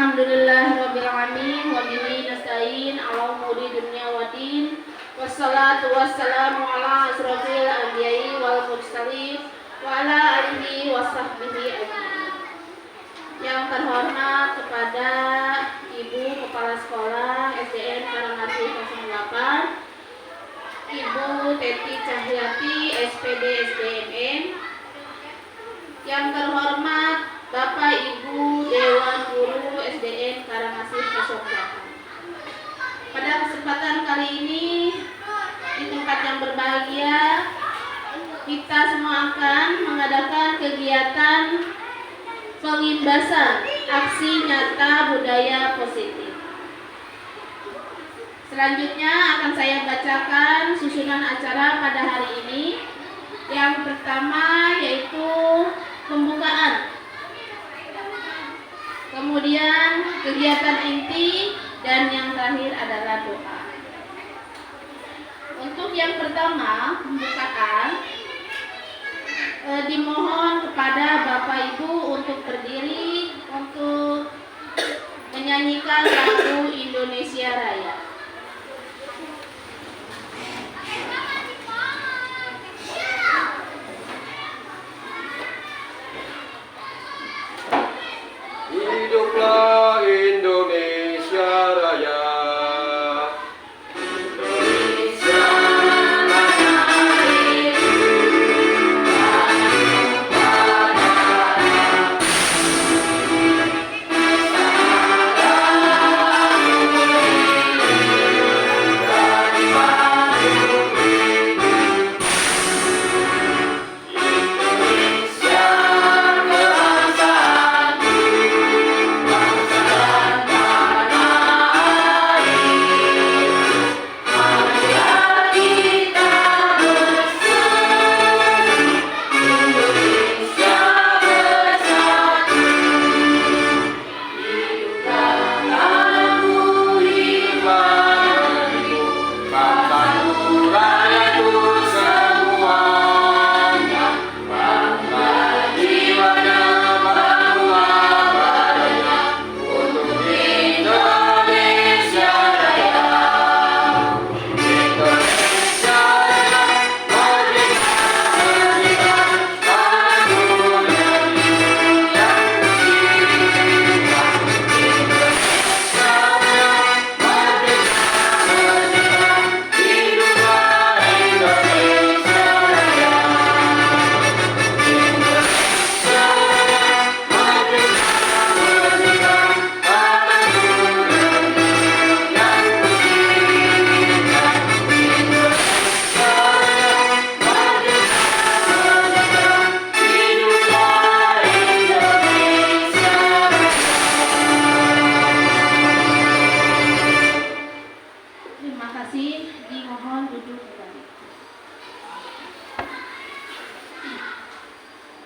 Alhamdulillahirabbil alamin wa bihi nasta'in ala umuri dunya waddin. Wassalatu wassalamu ala asrofil anbiya'i wal mursalin wa ala alihi wa sahbihi ajma'in. Yang terhormat kepada Ibu Kepala Sekolah SDN Karangasih 08, Ibu Teti Cahyati SPD SDMN. Yang terhormat Bapak Ibu Dewan Guru SDN Karangasih 08. Pada kesempatan kali ini di tempat yang berbahagia, kita semua akan mengadakan kegiatan pengimbasan aksi nyata budaya positif. Selanjutnya akan saya bacakan susunan acara pada hari ini. Yang pertama yaitu pembukaan, kemudian kegiatan inti, dan yang terakhir adalah doa. Untuk yang pertama, pembukaan, dimohon kepada Bapak Ibu untuk berdiri untuk menyanyikan lagu Indonesia Raya. Hiduplah Indonesia Raya.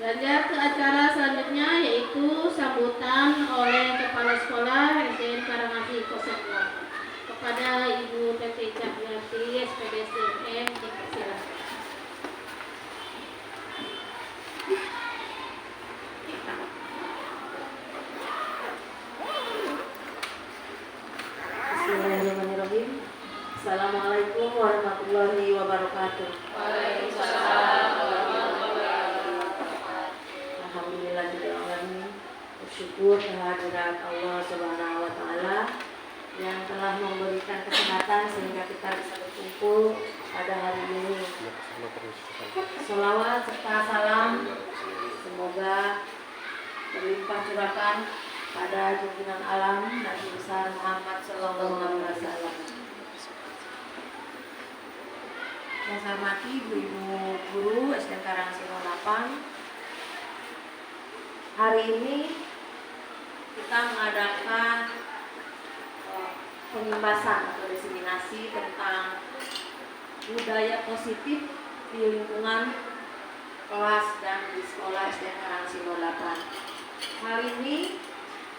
Lanjut ke acara selanjutnya yaitu sambutan oleh Kepala Sekolah SDN Karangasih 08 kepada Ibu Teti Cahyati SPD SDMN. Silakan. Bismillahirrahmanirrahim. Assalamualaikum warahmatullahi wabarakatuh. Waalaikumsalam. Bersyukur kehadirat Allah Subhanahu wa Ta'ala yang telah memberikan kesempatan sehingga kita bisa berkumpul pada hari ini. Sholawat serta salam semoga berlimpah curahkan pada junjungan alam Nabi besar Muhammad Sallallahu Alaihi Wasallam. Yang saya hormati Ibu Guru SDN Karangasih 08. Hari ini kita mengadakan pengimbasan atau diseminasi tentang budaya positif di lingkungan kelas dan di sekolah SDN Karangasih 08. Hal ini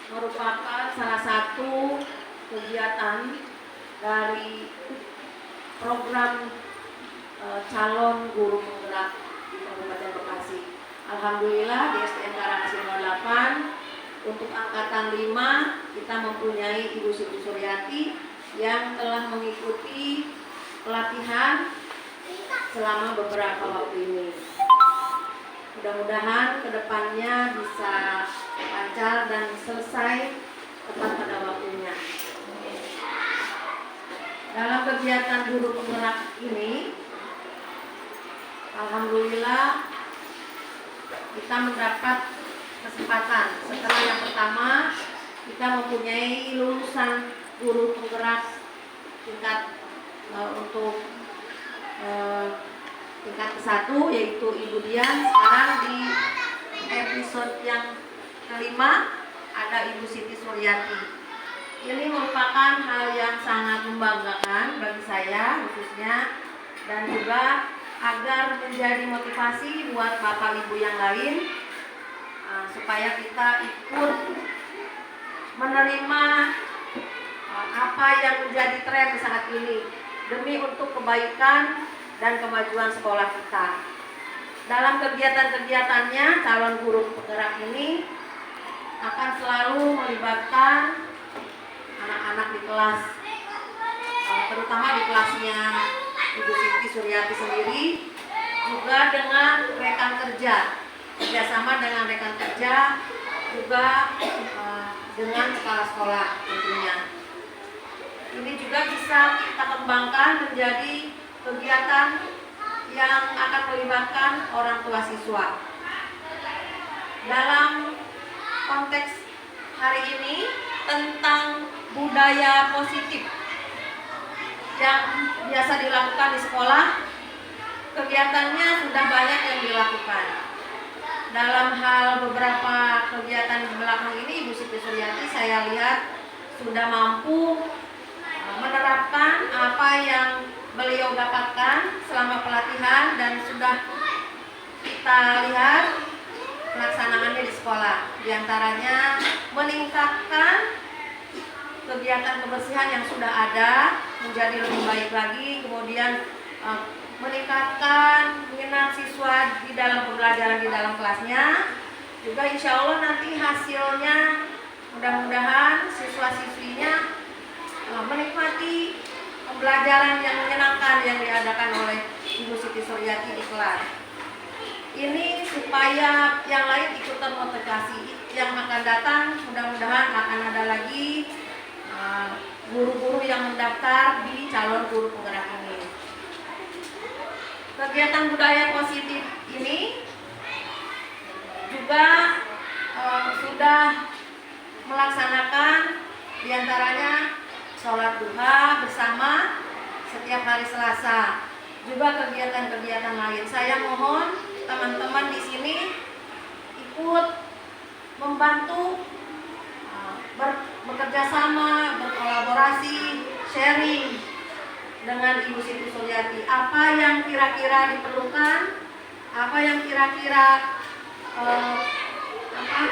merupakan salah satu kegiatan dari program calon guru penggerak di Kabupaten Bekasi. Alhamdulillah di SDN Karangasih 08 Untuk angkatan 5 kita mempunyai Ibu Siti Suryati yang telah mengikuti pelatihan selama beberapa waktu ini. Mudah-mudahan kedepannya bisa lancar dan selesai tepat pada waktunya. Dalam kegiatan guru penggerak ini, alhamdulillah kita mendapat kesempatan. Setelah yang pertama, kita mempunyai lulusan guru penggerak tingkat untuk tingkat ke-1 yaitu Ibu Dian. Sekarang di episode yang kelima ada Ibu Siti Suryati. Ini merupakan hal yang sangat membanggakan bagi saya khususnya, dan juga agar menjadi motivasi buat Bapak Ibu yang lain supaya kita ikut menerima apa yang menjadi tren saat ini demi untuk kebaikan dan kemajuan sekolah kita. Dalam kegiatan-kegiatannya, calon guru penggerak ini akan selalu melibatkan anak-anak di kelas, terutama di kelasnya Ibu Siti Suryati sendiri, juga dengan rekan kerja, kerjasama dengan rekan kerja, juga dengan kepala sekolah tentunya. Ini juga bisa kita kembangkan menjadi kegiatan yang akan melibatkan orang tua siswa. Dalam konteks hari ini tentang budaya positif yang biasa dilakukan di sekolah, kegiatannya sudah banyak yang dilakukan. Dalam hal beberapa kegiatan di belakang ini, Ibu Siti Suryati saya lihat sudah mampu menerapkan apa yang beliau dapatkan selama pelatihan, dan sudah kita lihat pelaksanaannya di sekolah. Di antaranya meningkatkan kegiatan kebersihan yang sudah ada menjadi lebih baik lagi, kemudian meningkatkan minat siswa di dalam pembelajaran di dalam kelasnya. Juga insya Allah nanti hasilnya mudah-mudahan siswa-siswinya menikmati pembelajaran yang menyenangkan yang diadakan oleh Ibu Siti Suryati di kelas. Ini supaya yang lain ikut termotivasi. Yang akan datang mudah-mudahan akan ada lagi guru-guru yang mendaftar di calon guru penggerak ini. Kegiatan budaya positif ini juga sudah melaksanakan diantaranya sholat duha bersama setiap hari Selasa, juga kegiatan-kegiatan lain. Saya mohon teman-teman di sini ikut membantu, bekerja sama, berkolaborasi, sharing dengan Ibu Siti Suryati. Apa yang kira-kira diperlukan, apa yang kira-kira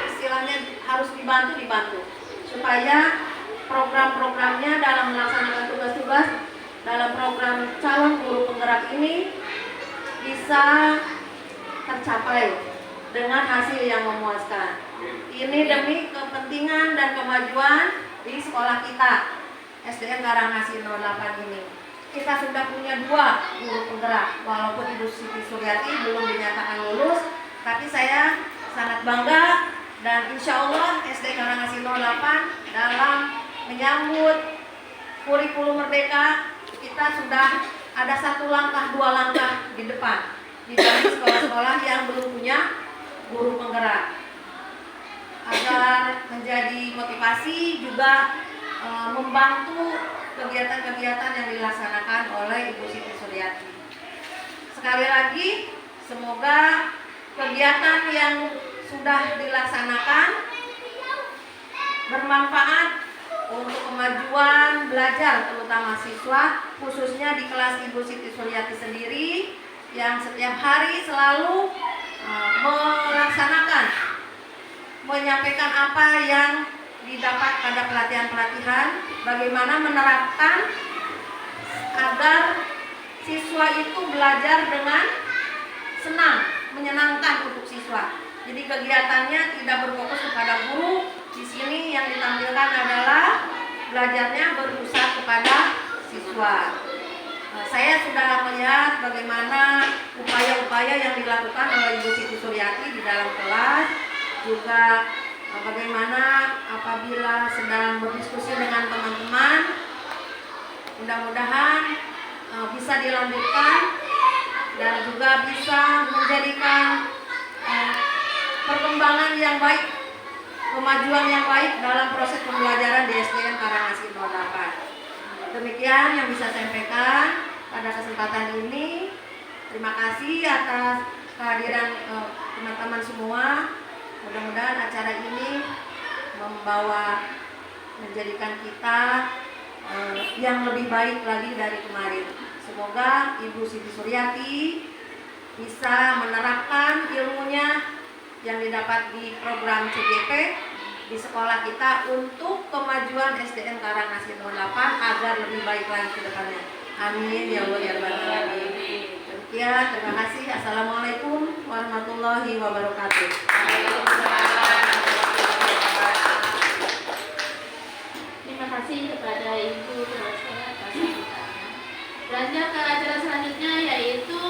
istilahnya harus dibantu supaya program-programnya dalam melaksanakan tugas-tugas dalam program calon guru penggerak ini bisa tercapai dengan hasil yang memuaskan. Ini demi kepentingan dan kemajuan di sekolah kita, SDN Karangasih 08 ini. Kita sudah punya 2 guru penggerak, walaupun Ibu Siti Suryati belum dinyatakan lulus, tapi saya sangat bangga, dan insya Allah SD Karangasih 08 dalam menyambut kurikulum merdeka kita sudah ada 1 langkah 2 langkah di depan dibanding sekolah-sekolah yang belum punya guru penggerak. Agar menjadi motivasi juga membantu kegiatan-kegiatan yang dilaksanakan oleh Ibu Siti Suryati. Sekali lagi, semoga kegiatan yang sudah dilaksanakan bermanfaat untuk kemajuan belajar terutama siswa, khususnya di kelas Ibu Siti Suryati sendiri yang setiap hari selalu menyampaikan apa yang didapat pada pelatihan-pelatihan, bagaimana menerapkan agar siswa itu belajar dengan senang, menyenangkan untuk siswa. Jadi kegiatannya tidak berfokus kepada guru, Di sini yang ditampilkan adalah belajarnya berpusat kepada siswa. Saya sudah melihat bagaimana upaya-upaya yang dilakukan oleh Ibu Siti Suryati di dalam kelas, juga bagaimana apabila sedang berdiskusi dengan teman-teman. Mudah-mudahan bisa dilanjutkan dan juga bisa menjadikan perkembangan yang baik, kemajuan yang baik dalam proses pembelajaran di SDN Karangasem 08. Demikian yang bisa saya sampaikan pada kesempatan ini. Terima kasih atas kehadiran teman-teman semua. Mudah-mudahan acara ini menjadikan kita yang lebih baik lagi dari kemarin. Semoga Ibu Siti Suryati bisa menerapkan ilmunya yang didapat di program CGP di sekolah kita untuk kemajuan SDN Karangasem 08 agar lebih baik lagi ke depannya. Amin ya Allah ya Rabbal alamin. Demikian, terima kasih. Assalamualaikum warahmatullahi wabarakatuh. Terima kasih kepada Ibu Kepala Sekolah atas sambutannya. Beranjak ke acara selanjutnya yaitu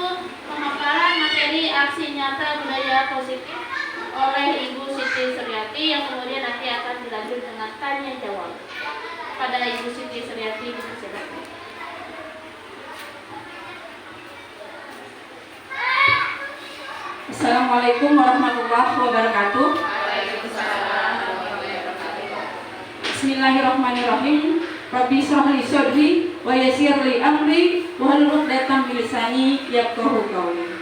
pemaparan materi aksi nyata budaya positif oleh Ibu Siti Suryati yang kemudian nanti akan dilanjut dengan tanya jawab. Pada Ibu Siti Suryati dipersilakan. Assalamualaikum warahmatullahi wabarakatuh. Bismillahirrahmanirrahim. Rabbi shrah li sadri wa yassir li amri wahlul 'uqdatam min lisani yafqahu qawli.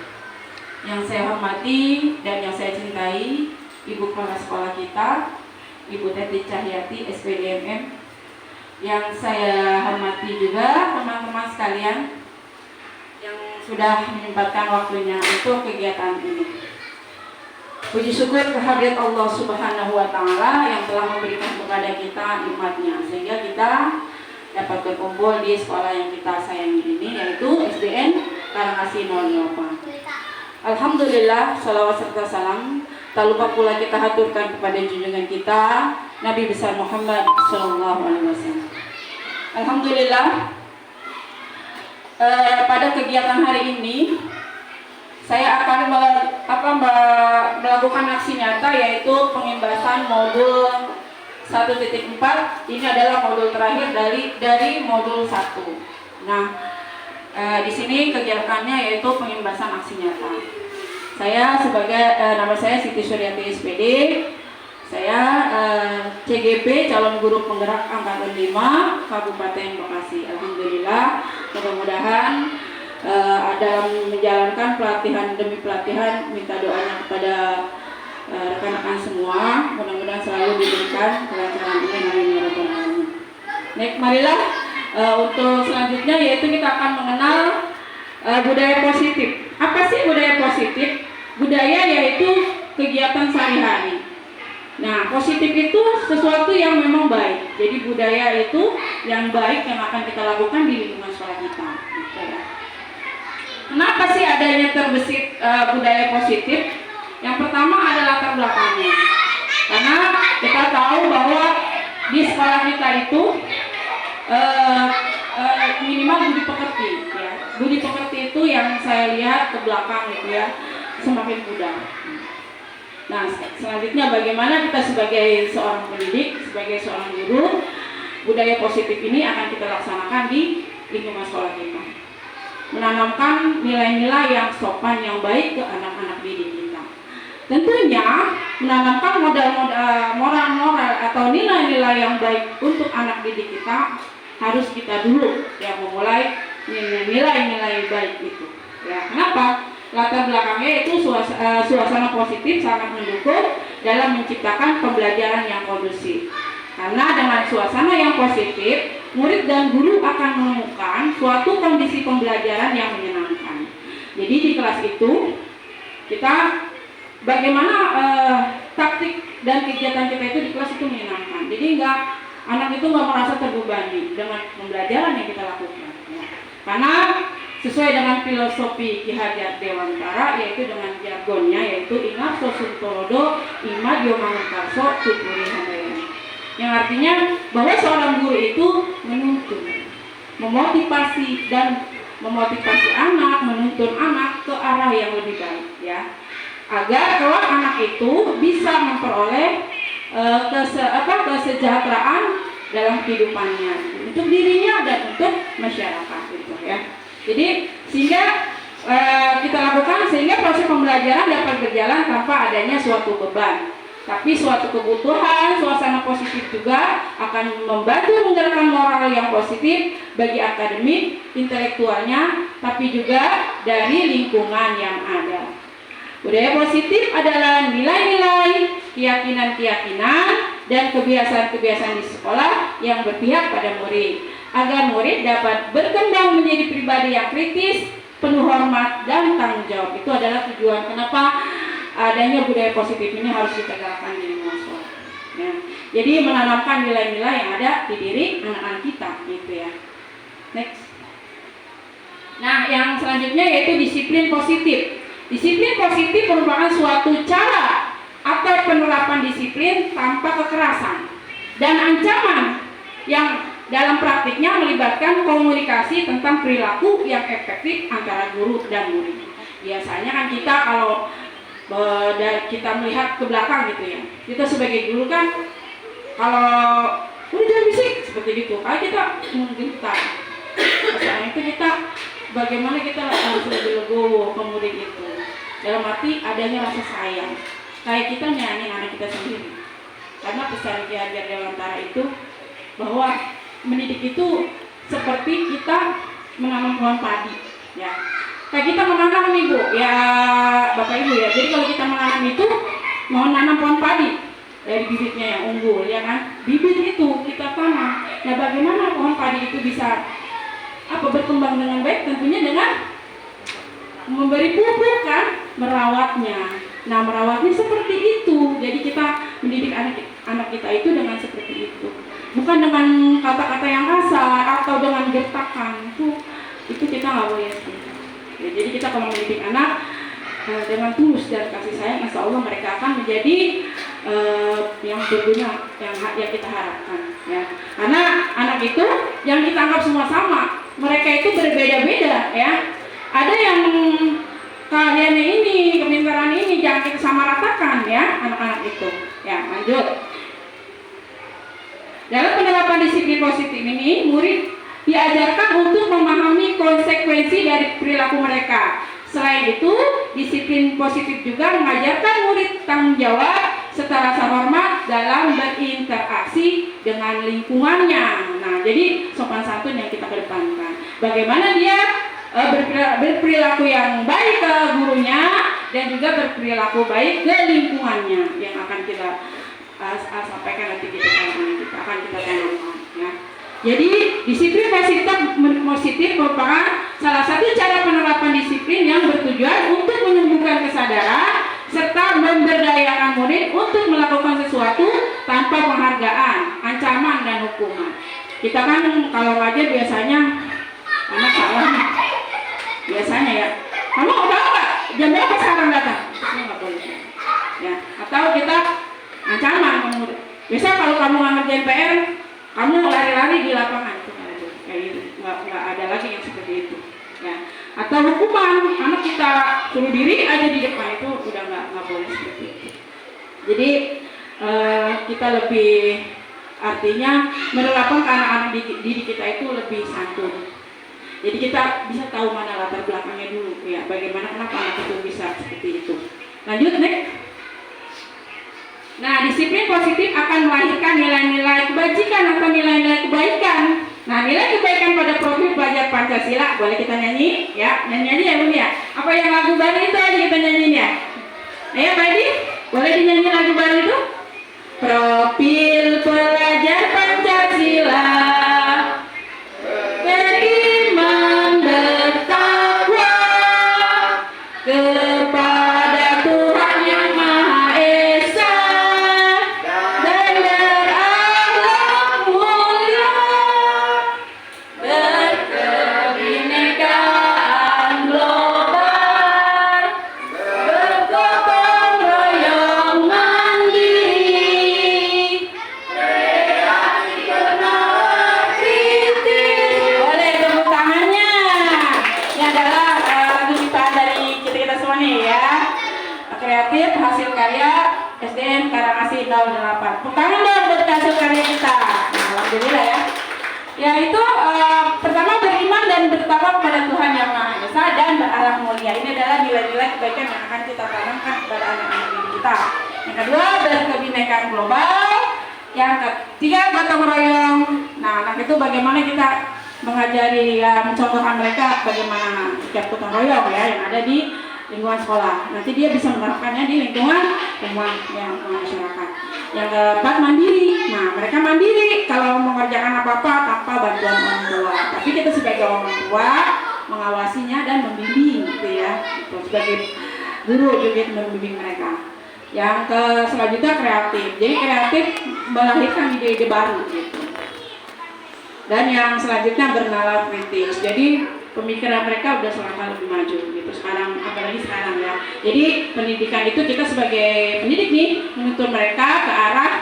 Yang saya hormati dan yang saya cintai Ibu Kepala Sekolah kita, Ibu Teti Cahyati SPDMM. Yang saya hormati juga teman-teman sekalian yang sudah menyempatkan waktunya untuk kegiatan ini. Puji syukur kehadirat Allah Subhanahu wa Ta'ala yang telah memberikan kepada kita nikmatnya sehingga kita dapat berkumpul di sekolah yang kita sayangi ini, yaitu SDN Karangasem 08. Alhamdulillah, salawat serta salam tak lupa pula kita haturkan kepada junjungan kita Nabi besar Muhammad SAW. Alhamdulillah, pada kegiatan hari ini saya akan melakukan aksi nyata, yaitu pengimbasan modul 1.4. Ini adalah modul terakhir dari modul 1. Nah, di sini kegiatannya yaitu pengimbasan aksi nyata. Saya nama saya Siti Suryati SPD. Saya CGP calon guru penggerak angkatan 5 Kabupaten Bekasi. Alhamdulillah, mudah-mudahan dalam menjalankan pelatihan demi pelatihan, minta doanya kepada rekan-rekan semua, mudah-mudahan selalu diberikan kelancaran ini. Amin ya rabbal alamin. Baik, marilah untuk selanjutnya yaitu kita akan mengenal budaya positif. Apa sih budaya positif? Budaya yaitu kegiatan sehari-hari. Nah, positif itu sesuatu yang memang baik. Jadi budaya itu yang baik yang akan kita lakukan di lingkungan sekolah kita. Gitu ya. Kenapa sih adanya terbesit budaya positif? Yang pertama adalah latar belakangnya. Karena kita tahu bahwa di sekolah kita itu minimal budi pekerti, ya. Budi pekerti itu yang saya lihat ke belakang gitu ya, semakin mudah. Nah, selanjutnya bagaimana kita sebagai seorang pendidik, sebagai seorang guru, budaya positif ini akan kita laksanakan di lingkungan sekolah kita. Menanamkan nilai-nilai yang sopan, yang baik ke anak-anak didik kita. Tentunya menanamkan moral-moral atau nilai-nilai yang baik untuk anak didik kita harus kita dulu yang memulai nilai-nilai baik itu. Ya, kenapa? Latar belakangnya itu suasana positif sangat mendukung dalam menciptakan pembelajaran yang kondusif. Karena dengan suasana yang positif, murid dan guru akan menemukan suatu kondisi pembelajaran yang menyenangkan. Jadi di kelas itu kita bagaimana taktik dan kegiatan kita itu di kelas itu menyenangkan. Jadi anak itu nggak merasa terbebani dengan pembelajaran yang kita lakukan. Ya. Karena sesuai dengan filosofi Ki Hajar Dewantara, yaitu dengan jargonnya yaitu ingat sosuntolodo imad yomangun karso tuturi handayana. Yang artinya bahwa seorang guru itu menuntun, memotivasi anak, menuntun anak ke arah yang lebih baik, ya, agar kelak anak itu bisa memperoleh kesejahteraan dalam kehidupannya untuk dirinya dan untuk masyarakat, gitu ya. Jadi sehingga kita lakukan sehingga proses pembelajaran dapat berjalan tanpa adanya suatu beban. Tapi suatu kebutuhan, suasana positif juga akan membantu menggerakkan moral yang positif bagi akademik, intelektualnya, tapi juga dari lingkungan yang ada. Budaya positif adalah nilai-nilai, keyakinan-keyakinan, dan kebiasaan-kebiasaan di sekolah yang berpihak pada murid, agar murid dapat berkembang menjadi pribadi yang kritis, penuh hormat, dan tanggung jawab. Itu adalah tujuan kenapa adanya budaya positif ini harus ditegakkan di lingkungan sekolah. Ya. Jadi menanamkan nilai-nilai yang ada di diri anak-anak kita, gitu ya. Next. Nah, yang selanjutnya yaitu disiplin positif. Disiplin positif merupakan suatu cara atau penerapan disiplin tanpa kekerasan dan ancaman yang dalam praktiknya melibatkan komunikasi tentang perilaku yang efektif antara guru dan murid. Biasanya kan kita kalau kita melihat ke belakang gitu ya, kita sebagai guru kan kalau udah jangan bisik seperti gitu, kalau kita menggentar, sekarang itu kita bagaimana kita harus lebih legowo ke murid itu, dalam arti adanya rasa sayang, kayak kita nyanyi anak kita sendiri. Karena pesan Ki Hajar Dewantara itu bahwa mendidik itu seperti kita menanam pohon padi, ya. Kayak kita menanam nih Bu, ya Bapak Ibu ya. Jadi kalau kita menanam itu mau nanam pohon padi dari bibitnya yang unggul, ya kan? Bibit itu kita tanam. Nah, bagaimana pohon padi itu bisa berkembang dengan baik? Tentunya dengan memberi pupuk kan, merawatnya. Nah, merawatnya seperti itu. Jadi kita mendidik anak kita itu dengan seperti itu. Bukan dengan kata-kata yang kasar atau dengan gertakan. Itu kita nggak boleh sih. Ya, jadi kita kalau mendidik anak dengan tulus dan kasih sayang, insya Allah mereka akan menjadi yang berguna, yang kita harapkan. Ya. Karena anak itu yang kita anggap semua sama, mereka itu berbeda-beda, ya. Ada yang keahliannya ini, kepintaran ini, jangan kita samaratakan, ya, anak-anak itu. Ya, lanjut. Dalam penerapan disiplin positif ini, murid diajarkan untuk memahami konsekuensi dari perilaku mereka. Selain itu, disiplin positif juga mengajarkan murid tanggung jawab serta rasa hormat dalam berinteraksi dengan lingkungannya. Nah, jadi sopan santun yang kita kedepankan. Bagaimana dia berperilaku yang baik ke gurunya dan juga berperilaku baik ke lingkungannya yang akan kita sampaikan nanti kita akan kita tanamkan, ya. Jadi disiplin positif merupakan salah satu cara penerapan disiplin yang bertujuan untuk menumbuhkan kesadaran serta memberdayakan murid untuk melakukan sesuatu tanpa penghargaan, ancaman, dan hukuman. Kita kan kalau ngajar biasanya anak salah, biasanya ya. Kamu tahu nggak jam berapa sekarang datang? Itu nggak boleh. Ya. Atau kita ancaman murid. Biasa kalau kamu nggak ngerjain PR, kamu lari-lari di lapangan, itu kayak gitu. Nggak ada lagi yang seperti itu, ya. Atau hukuman, anak kita suruh diri aja di depan, itu udah nggak boleh seperti itu. Jadi kita lebih artinya menerapkan ke anak-anak didik kita itu lebih santun. Jadi kita bisa tahu mana latar belakangnya dulu, ya. Bagaimana kenapa anak itu bisa seperti itu. Lanjut, next. Nah, disiplin positif akan melahirkan nilai-nilai kebajikan atau nilai-nilai kebaikan. Nah, nilai kebaikan pada profil pelajar Pancasila, boleh kita nyanyi? Ya, nyanyi ya Bun ya. Apa yang lagu baru itu aja kita nyanyiin ya. Ayo Pak Edi, boleh dinyanyi lagu baru itu? Profil pelajar Pancasila, beriman bertakwa kepada Tuhan yang Maha Esa dan berakhlak mulia, berkebinekaan global, bergotong royong mandiri, semua nih ya. Kreatif hasil karya SDN Karangasih 08. Pertama dong buat hasil karya kita. Nah, alhamdulillah ya. Yaitu pertama beriman dan bertakwa kepada Tuhan Yang Maha Esa dan berakhlak mulia. Ini adalah nilai-nilai kebaikan yang akan kita tanamkan kepada anak-anak didik kita. Yang kedua, berkebinekaan global. Yang ketiga, gotong royong. Nah, anak itu bagaimana kita mengajari mencontohkan mereka bagaimana sikap gotong royong ya yang ada di lingkungan sekolah. Nanti dia bisa menerapkannya di lingkungan yang masyarakat. Yang keempat, mandiri. Nah, mereka mandiri kalau mengerjakan apa-apa tanpa bantuan orang tua. Tapi kita sebagai orang tua mengawasinya dan membimbing gitu ya. Gitu. Sebagai guru juga membimbing mereka. Yang selanjutnya kreatif. Jadi kreatif melahirkan ide-ide baru gitu. Dan yang selanjutnya bernalar kritis. Jadi pemikiran mereka udah selangkah lebih maju gitu sekarang, apalagi sekarang ya. Jadi pendidikan itu kita sebagai pendidik nih menuntun mereka ke arah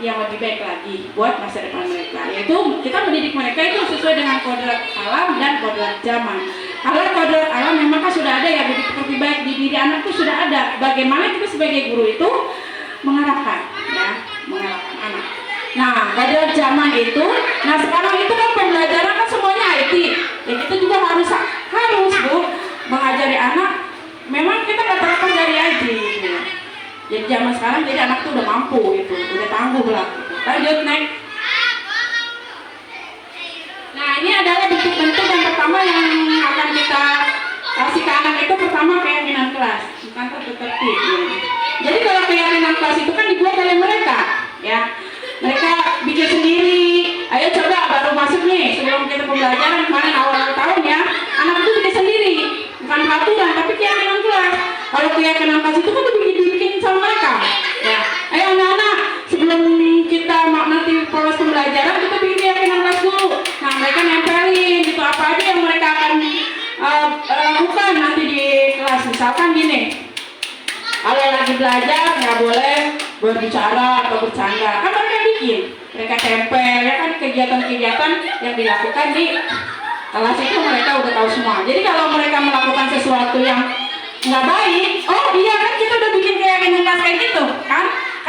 yang lebih baik lagi buat masa depan mereka. Yaitu kita mendidik mereka itu sesuai dengan kodrat alam dan kodrat zaman. Kalau kodrat alam memang kan sudah ada ya, budi baik di diri anak itu sudah ada. Bagaimana kita sebagai guru itu mengarahkan ya, mengarahkan anak. Nah, kodrat zaman itu, nah sekarang itu kan pembelajaran kan semuanya IT. Ya kita juga harus Bu mengajari anak. Memang kita nggak terlepas dari IT gitu. Jadi zaman sekarang jadi anak tuh udah mampu gitu, udah tangguh lah. Lanjut next. Nah ini adalah bentuk-bentuk yang pertama yang akan kita kasih ke anak itu. Pertama keyakinan kelas, bukan tertib. Ya. Jadi kalau keyakinan kelas itu kan dibuat oleh mereka, ya. Mereka bikin sendiri. Ayo coba baru masuk nih sebelum kita pembelajaran kemarin awal tahun ya, anak itu bikin sendiri, bukan peraturan tapi keyakinan kelas. Kalau keyakinan kelas itu kan dibikin sama mereka. Ya, ayo anak-anak sebelum kita nanti proses pembelajaran kita bikin keyakinan kelas dulu. Nah mereka nempelin gitu apa aja yang mereka akan lakukan nanti di kelas. Misalkan gini, kalau lagi belajar nggak boleh berbicara atau bercanda, kan mereka bikin, mereka tempel ya kan kegiatan-kegiatan yang dilakukan di kelas itu mereka udah tahu semua. Jadi kalau mereka melakukan sesuatu yang nggak baik, oh iya kan kita udah bikin keyakinan kelas kayak gitu kan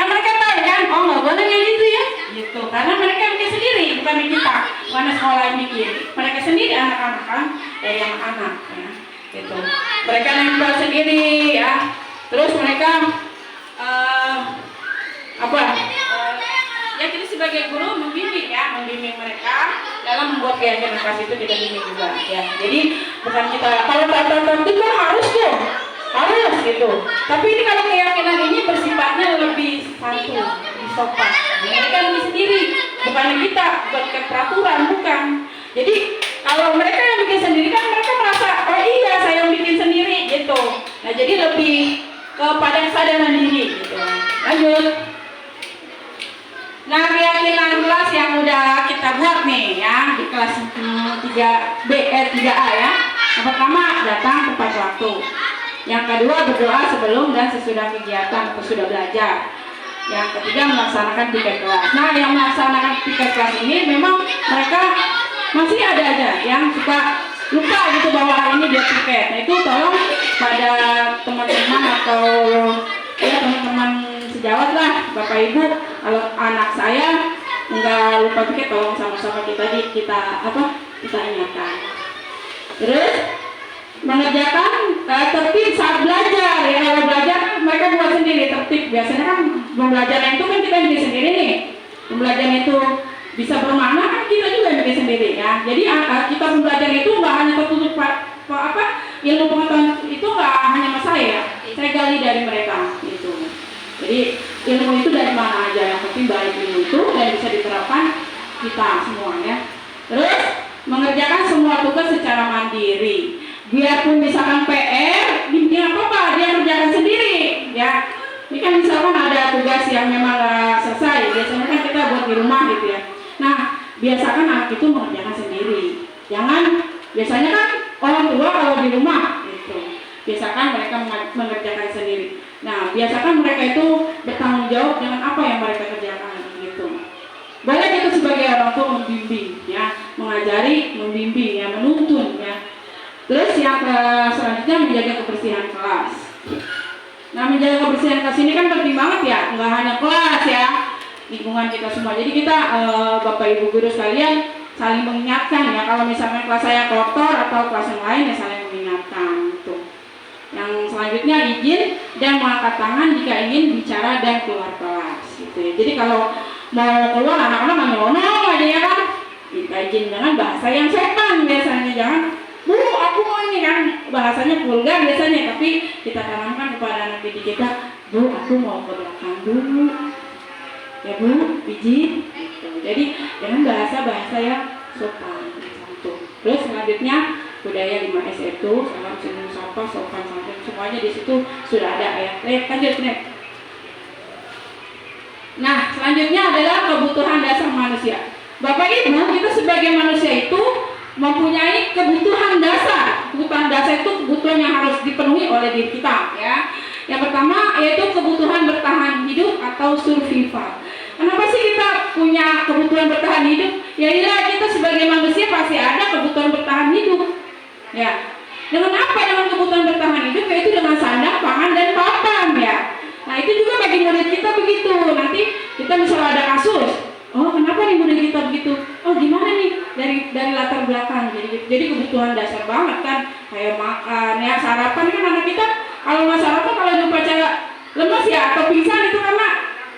mereka tahu kan, oh nggak boleh kayak gitu ya, gitu. Karena mereka bikin sendiri, bukan kita, bukan sekolah yang bikin, mereka sendiri anak-anak kan, yang anak ya, gitu. Mereka nempel sendiri ya. Terus mereka ya kita sebagai guru membimbing ya, membimbing mereka dalam membuat keyakinan kelas itu kita bimbing juga ya. Jadi bukan kita kalau tertentu kan harus tuh, harus gitu. Tapi ini kalau keyakinan ini bersifatnya lebih santun, lebih sopan. Mereka lebih sendiri, bukan kita, bukan peraturan, bukan. Jadi kalau mereka yang bikin sendiri kan mereka merasa oh iya saya yang bikin sendiri gitu. Nah jadi lebih kepada kesadaran diri gitu. Lanjut. Nah keyakinan kelas yang udah kita buat nih ya di kelas 3A ya. Yang pertama datang tepat waktu. Yang kedua berdoa sebelum dan sesudah kegiatan atau sudah belajar. Yang ketiga melaksanakan tiket kelas. Nah yang melaksanakan tiket kelas ini memang mereka masih ada aja yang suka lupa gitu bahwa hari ini dia tiket. Nah itu tolong pada teman-teman atau ya teman-teman sejawat lah Bapak Ibu, kalau anak saya nggak lupa tiket tolong sama-sama kita ingatkan. Terus mengerjakan tertib saat belajar ya. Kalau belajar mereka buat sendiri tertib. Biasanya kan pembelajaran itu kan kita bikin sendiri nih. Pembelajaran itu bisa bermakna kan kita juga bikin sendiri ya. Jadi kita belajar itu nggak hanya tertutup ilmu pengetahuan itu nggak hanya sama saya gali dari mereka gitu. Jadi ilmu itu dari mana aja, yang penting baik ilmu itu dan bisa diterapkan kita semua ya. Terus mengerjakan semua tugas secara mandiri. Biarpun misalkan PR, dia apa-apa dia kerjakan sendiri ya. Ini kan misalkan ada tugas yang memang selesai, biasanya kan kita buat di rumah gitu ya. Nah, biasakan anak itu mengerjakan sendiri. Jangan, biasanya kan orang tua kalau di rumah gitu. Biasakan mereka mengerjakan sendiri. Nah, biasakan mereka itu bertanggung jawab dengan apa yang mereka kerjakan gitu. Boleh kita sebagai orang tua membimbing ya, mengajari, membimbing ya, menuntun ya. Terus yang selanjutnya menjaga kebersihan kelas. Nah, menjaga kebersihan kelas ini kan penting banget ya, nggak hanya kelas ya, lingkungan kita semua. Jadi kita Bapak Ibu guru sekalian saling mengingatkan ya, kalau misalnya kelas saya kotor atau kelas yang lain ya saling mengingatkan gitu. Yang selanjutnya izin dan mengangkat tangan jika ingin bicara dan keluar kelas gitu ya. Jadi kalau mau keluar anak-anak nggak nyelonong aja ya kan, minta izin dengan bahasa yang sopan biasanya, jangan Bu, aku mau ini kan, bahasanya vulgar biasanya, tapi kita tanamkan kepada anak didik kita, Bu, aku mau ke belakang dulu, ya Bu, izin. Jadi dengan bahasa yang sopan. Terus selanjutnya budaya 5S itu salam senyum sapa sopan santun, semuanya di situ sudah ada ya. Lanjut nih. Nah, selanjutnya adalah kebutuhan dasar manusia. Bapak Ibu, kita sebagai manusia itu mempunyai kebutuhan dasar. Kebutuhan dasar itu kebutuhan yang harus dipenuhi oleh diri kita ya. Yang pertama yaitu kebutuhan bertahan hidup atau survival. Kenapa sih kita punya kebutuhan bertahan hidup? Ya iyalah, kita sebagai manusia pasti ada kebutuhan bertahan hidup. Ya. Dengan apa? Dengan kebutuhan bertahan hidup yaitu dengan sandang, pangan dan papan ya. Nah, itu juga bagi murid kita begitu. Nanti kita misalnya ada kasus, oh kenapa nih murid kita begitu? Oh gimana nih dari latar belakang. Jadi kebutuhan dasar banget kan, kayak makan ya, sarapan kan anak kita kalau nggak sarapan, kalau jumpa cara lemas ya atau pingsan itu karena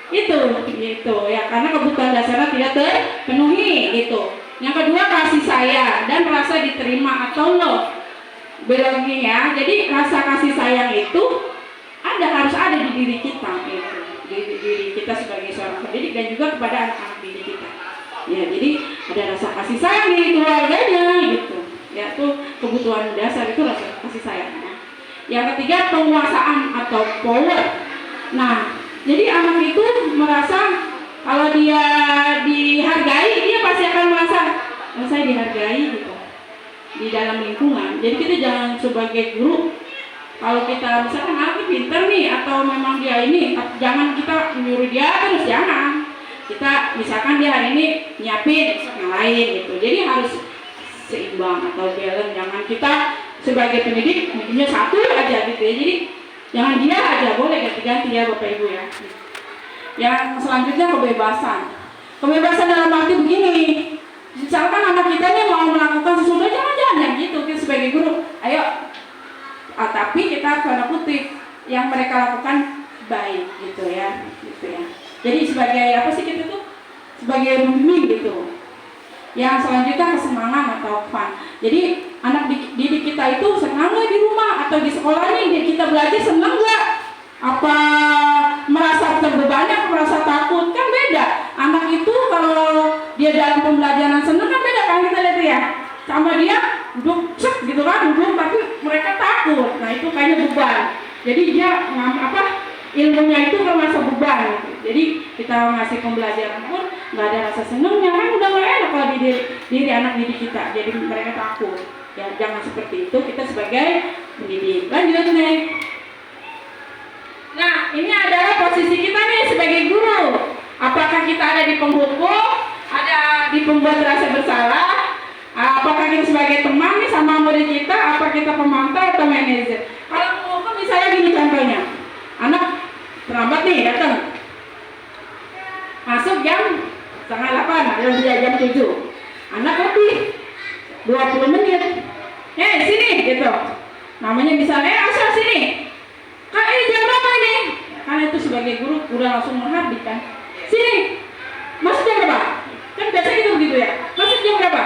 itu ya, karena kebutuhan dasarnya tidak terpenuhi gitu. Yang kedua kasih sayang dan rasa diterima atau love belonging ya. Jadi rasa kasih sayang itu harus ada di diri kita gitu. Di diri kita sebagai seorang pendidik dan juga kepada anak-anak didik kita. Ya, jadi ada rasa kasih sayang di keluarganya gitu. Ya, itu kebutuhan dasar itu rasa kasih sayang. Ya. Yang ketiga penguasaan atau power. Nah, jadi anak itu merasa kalau dia dihargai, dia pasti akan merasa saya dihargai gitu di dalam lingkungan. Jadi kita jangan sebagai guru, kalau kita misalkan anaknya pintar nih atau memang dia ini, jangan kita menyuruh dia terus, jangan. Kita misalkan dia hari ini nyiapin yang lain gitu. Jadi harus seimbang atau balance. Jangan kita sebagai pendidik mungkinnya satu aja gitu ya. Jadi jangan dia aja, boleh ganti-ganti ya Bapak Ibu ya. Yang selanjutnya kebebasan. Kebebasan dalam arti begini. Misalkan anak kita nih mau melakukan sesuatu, jangan gitu. Kita sebagai guru, ayo. Tapi kita tanda kutip yang mereka lakukan baik gitu ya. Jadi sebagai apa sih kita tuh? Sebagai pembimbing gitu. Yang selanjutnya kesenangan atau fun. Jadi anak didik kita itu senang nggak di rumah atau di sekolah nih kita belajar, senang nggak? Apa merasa terbebani atau merasa takut? Kan beda. Anak itu kalau dia dalam pembelajaran senang kan beda kan, kita lihat ya. Sama dia duduk cek gitu kan, duduk tapi mereka takut. Nah itu kayaknya beban. Jadi dia ilmunya itu merasa beban. Jadi kita ngasih pembelajaran pun nggak ada rasa senangnya, kan udah nggak enak kalau di diri anak didik kita. Jadi mereka takut. Ya jangan seperti itu kita sebagai pendidik. Lanjut nih. Nah ini adalah posisi kita nih sebagai guru. Apakah kita ada di penghukum, ada di pembuat rasa bersalah? Apakah kita sebagai teman nih sama murid kita, apa kita pemantau atau manajer? Kalau penghukum misalnya gini contohnya, anak terlambat nih datang, masuk jam 7:30, jam 7, anak lebih 20 menit, sini gitu, namanya misalnya asal sini, kak ini jam berapa ini? Karena itu sebagai guru udah langsung menghardik kan, sini, masuk jam berapa? Kan biasa gitu begitu ya, masuk jam berapa?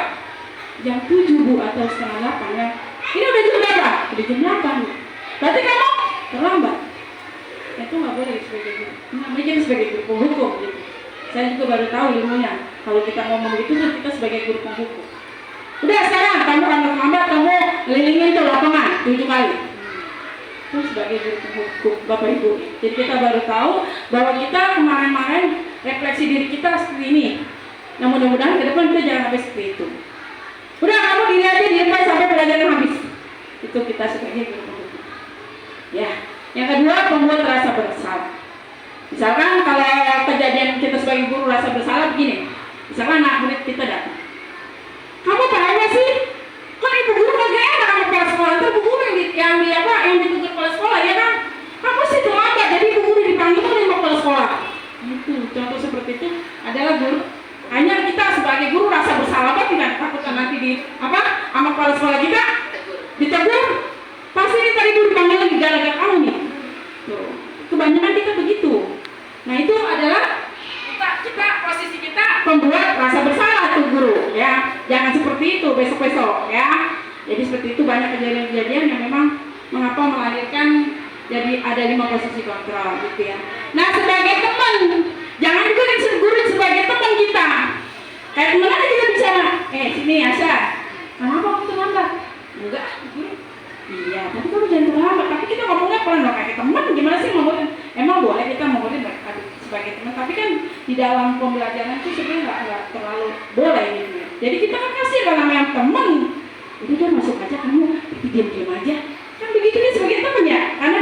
Jam 7 Bu atau 7:30 ya. Ini udah jam berapa? Udah jam 8 Bu. Berarti kamu terlambat. Itu nggak boleh sebagai guru. Namanya kita sebagai guru penghukum gitu. Saya juga baru tahu ilmunya. Kalau kita ngomong gitu tuh kita sebagai guru penghukum. Udah sekarang kamu kan terlambat, kamu ngelilingin tuh lapangan 7 kali. Itu sebagai guru penghukum Bapak Ibu. Jadi kita baru tahu bahwa kita kemarin-kemarin refleksi diri kita seperti ini. Nah mudah-mudahan ke depan kita jangan sampai seperti itu. Udah kamu diri aja di depan sampai pelajaran habis. Itu kita sebagai guru penghukum. Ya, yang kedua pembuat rasa bersalah. Misalkan kalau kejadian kita sebagai guru rasa bersalah begini. Misalkan anak murid kita datang. Kamu tanya sih, kan ibu guru kagak enak sama kepala yang ditegur kepala sekolah ya kan? Kamu sih terlambat, jadi ibu guru dipanggil oleh kepala sekolah. Itu contoh seperti itu adalah guru. Hanya kita sebagai guru rasa bersalah apa tidak takutkan nanti sama kepala sekolah kita ditegur. Pasti kita ibu dipanggil lagi gara-gara kamu nih. Tuh. Kebanyakan kita begitu. Nah itu adalah kita posisi kita membuat rasa bersalah tuh guru ya. Jangan seperti itu besok-besok ya. Jadi seperti itu banyak kejadian-kejadian yang memang mengapa melahirkan jadi ada 5 posisi kontrol gitu ya. Nah sebagai teman, jangan juga disebut guru sebagai teman kita. Kayak teman aja kita bicara, sini Asya, kenapa kamu terlambat? Enggak, guru. Iya, tapi kamu jangan terlambat. Tapi kita ngomongnya pelan kayak teman. Gimana sih ngomongin? Emang boleh kita ngomongin sebagai teman, tapi kan di dalam pembelajaran itu sebenarnya nggak terlalu boleh gitu. Jadi kita kan kasih kalau namanya teman. Udah masuk aja kamu, tapi diam-diam aja. Kan begitu nih sebagai teman ya. Karena